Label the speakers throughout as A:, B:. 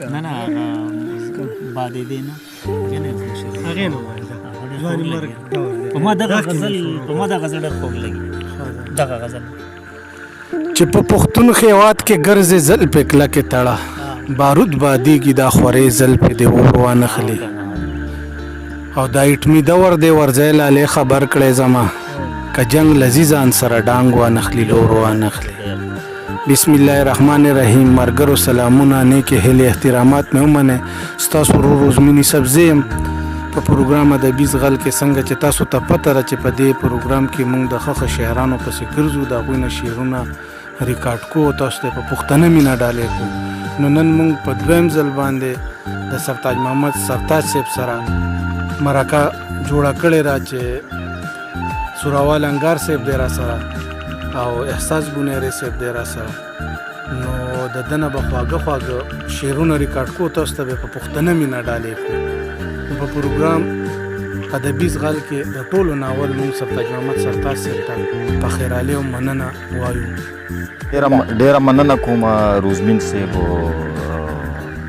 A: نه نه هغه بادې دی نه
B: هغې نه ووایه
A: په ما دغه غزل ډېر خوږ لګي دغه غزل
C: چې په پښتون خیوات کې ګرځې زل په کلکې تړه بارود بادیږي دا خورې زل په دې اور وانخلي او دا ایټمي دور دی ورځی لالې خبر کړی زما که جنگ لذیذان سره ډانګ وانخلي لور وانخلي بسم الله الرحمن الرحیم مرګرو سلامونه نیکې هیلې احترامات مې ومنئ ستاسو ورور روزمینی سبزی یم په پروګرام ادبي زغل کې څنګه چې تاسو ته پته ده چې په دې پروګرام کې موږ د ښه شاعرانو پسې ګرځو د هغوی نه شعرونه ریکارډ کوو تاسو ته په پښتنه مینه ډالۍ کوو نو نن موږ په دویم ځل باندې د سرتاج محمد سرتاج صاحب سره مرکه جوړه کړې ده چې سوراوال انګار صاحب دی را سره او احساس بونیری صاحب دی را سره نو د ده نه به خواږه شعرونه ریکارډ کوو تاسو ته به په پښتنه مینه ډالۍ کوو په پروګرام ادبي زغال کې د ټولو ناول موږ سرتاج محمد سرتاج صاحب ته په خیرالي او مننه وایو
D: ډېره مننه کوم روزمین صاحب او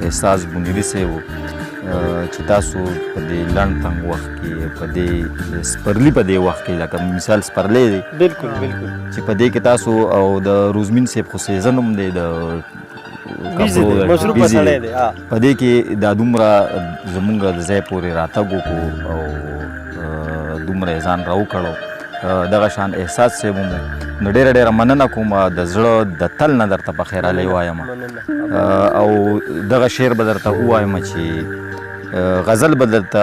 D: احساس بونیری صاحب چې تاسو په دې لنډ تنګ وخت کې په دې سپرلي په دې وخت کې لکه مثال سپرلی دی
B: بالکل
D: چې په دې کې تاسو او د روزمین صاحب خو سیزن هم دی د
B: مصروفه سړی دی
D: په دې کې دا دومره زمونږ د ځای پورې راتګ وکړو او دومره یې ځان راوکړو دغه شان احساس صاحب هم نو ډېره مننه کوم د زړه د تل نه درته په خیرالی وایم او دغه شعر به درته ووایم چې غزل به درته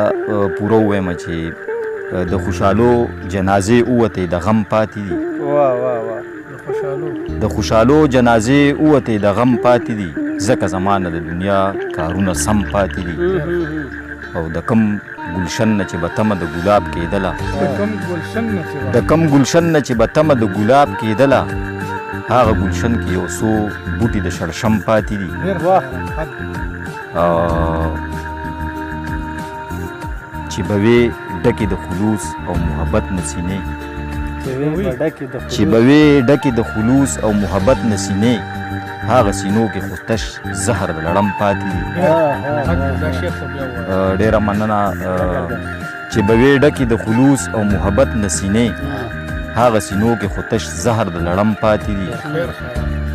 D: پوره ووایم چې د خوشحالو جنازې ووتې د غم پاتې دي د خوشحالو جنازې ووتې د غم پاتې دي ځکه زمانه د دنیا کارونه سم پاتې دي او د کم ګلشن نه چې به تمه د ګلاب کېدله د کم ګلشن نه چې به تمه د ګلاب کېدله هغه ګلشن کې یو څو بوټي د شړشم پاتې دي چې به وې ډکې د خلوص او محبت نسینې چې به وې ډکې د خلوص او محبت نسینې هغه سینو کې خو تش زهر د لړم پاتې دي ډېره مننه چې به وې ډکې د خلوص او محبت نسینې هغه سینو کې خو تش زهر د لړم پاتې دي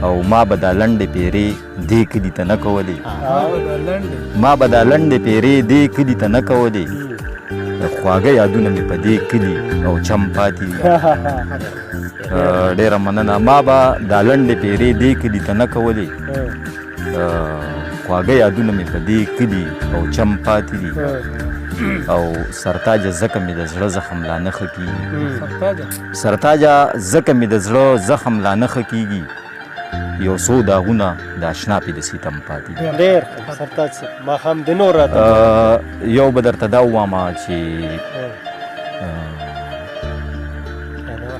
D: او ما به دا لنډې پیرې دې کلي ته نه کولې ما به دا لنډې پیرې دې کلي ته نه کولې خواږه یادونه مې په دې کلي او چم پاتې دي ډېره مننه ما به دا لنډې پیرې دې کلي ته نه کولې خواږه یادونه مې په دې کلي او چم پاتې دي او سرتاجه ځکه مې د زړه زخم لا نه ښه کېږي سرتاجه ځکه مې د زړه زخم لا نه ښه کېږي یو څو داغونه د اشنا پې د سیتم پاتې دي
B: ډېر سرتاج صاحب ماښام د نور راته
D: یو به درته دا ووایم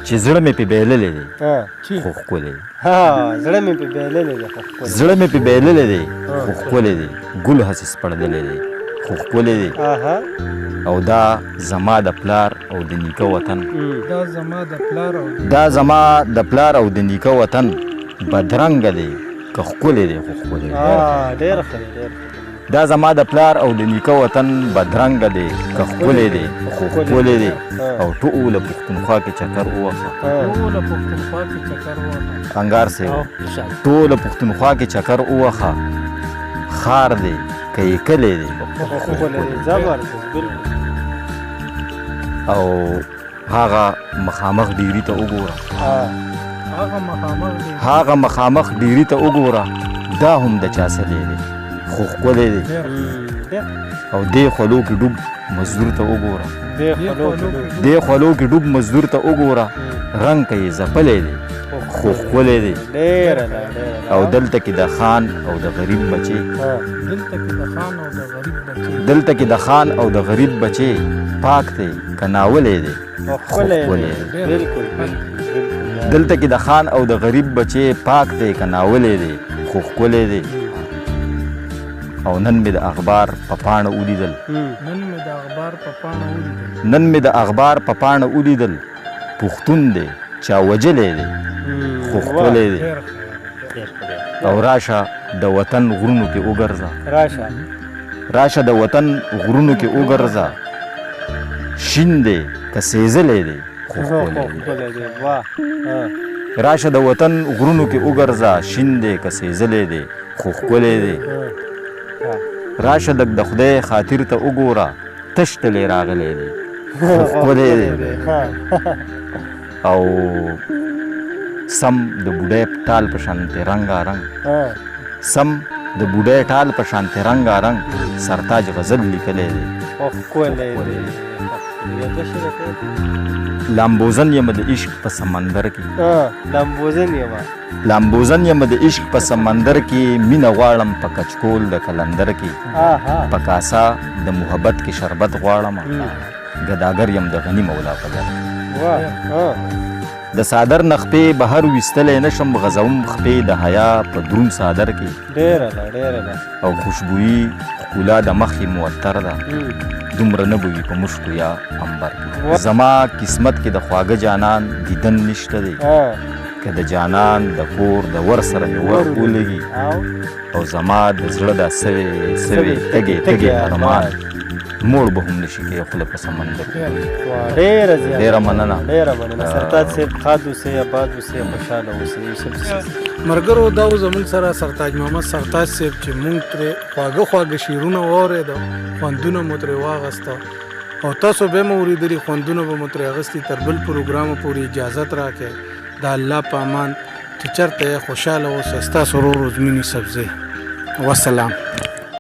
D: چې زړه مې پې بایللی دی خو ښکلی دی
B: زړه مې پې بایللی دی
D: زړه مې پې بایللی دی خو ښکلی دی ګل هسې سپړدلی دی خو ښکلی دی او دا زما د پلار او د نیکه وطن دا زما د پلار او د نیکه وطن بدرنګه دی که ښکلی دی خو ښکلی دی دا زما د پلار او د نیکه وطن بدرنګه دی که ښکلی دی خو ښکلی دی او ټوله پښتونخوا کې چکر ووهه انګار صاحب ټوله پښتونخوا کې چکر ووهه ښار دی که یې کلی دی او هغه مخامخ ډیري ته وګوره هغه مخامخ ډیري ته وګوره دا هم د چا سلی دی خو ښکلی دی او دې خولو کې ډوب مزدور ته وګوره دې خولو کې ډوب مزدور ته وګوره رنګ که یې ځپلی دی خو ښکلی دی او دلته کې د خان او د غریب بچې دلته کې د خان او د غریب بچې پاک دی که ناولی دی خو ښکلی دی دلته کې د خان او د غریب بچې پاک دی که ناولی دی خو ښکلی دی او نن مې د اخبار په پاڼه ولیدل نن مې د اخبار په پاڼه ولیدل پښتون دی چا وجلی دی خو ښکلی دی او راشه د وطن غرونو کې وګرځه راشه د وطن غرونو کې وګرځه شین دی که سېزلی دی خو ښکلی دی راشه د وطن غرونو کې وګرځه شین دی که سېزلی دی خو ښکلی دی راشه د خدای خاطر ته وګوره تش تلی راغلی دی خو ښکلی دی او سم د بوډۍ ټال په شانتې رنګارنګ سم د بوډۍ ټال په شانتې رنګارنګ سرتاج غزل لیکلی دی لامبوزن یم د عشق په سمندر کې لامبوزن یم د عشق په سمندر کې مینه غواړم په کچکول د کلندر کې په کاسا د محبت کې شربت غواړم ګداګر یم د غني مولا په در د صادر نخپې بهر ویستلی نشم غزوم خپې د حیا په دروند صادر کې او خوشبویي ښکلا د مخ یې معطر ده دومره نه بوي په مشکو یا امبر کې زما قسمت کې د خواږه جانان دیدن نشته دی که د جانان د کور د ور سره مې ور ولګي او زما د زړه دا سوې سوې تږې تږې ارمان موړ به هم نشي کې خوله په سمندر ډېره مننه
B: سرتاج صاحب خاد اوسئ آباد اوسئ خوشحاله اوسئ
C: ملګرو دا و زموږ سره سرتاج محمد سرتاج صاحب چې موږ ترې خواږه خواږه شعرونه واورېده خوندونه مو ترې واغسته او تاسو به مو اورېدلي خوندونه به مو ترې اغستي تر بل پروګرامه پورې اجازت راکړئ د الله په امان چې چېرته یې خوشحاله اوسئ ستاسو ورور عزمیني سبزی وسلام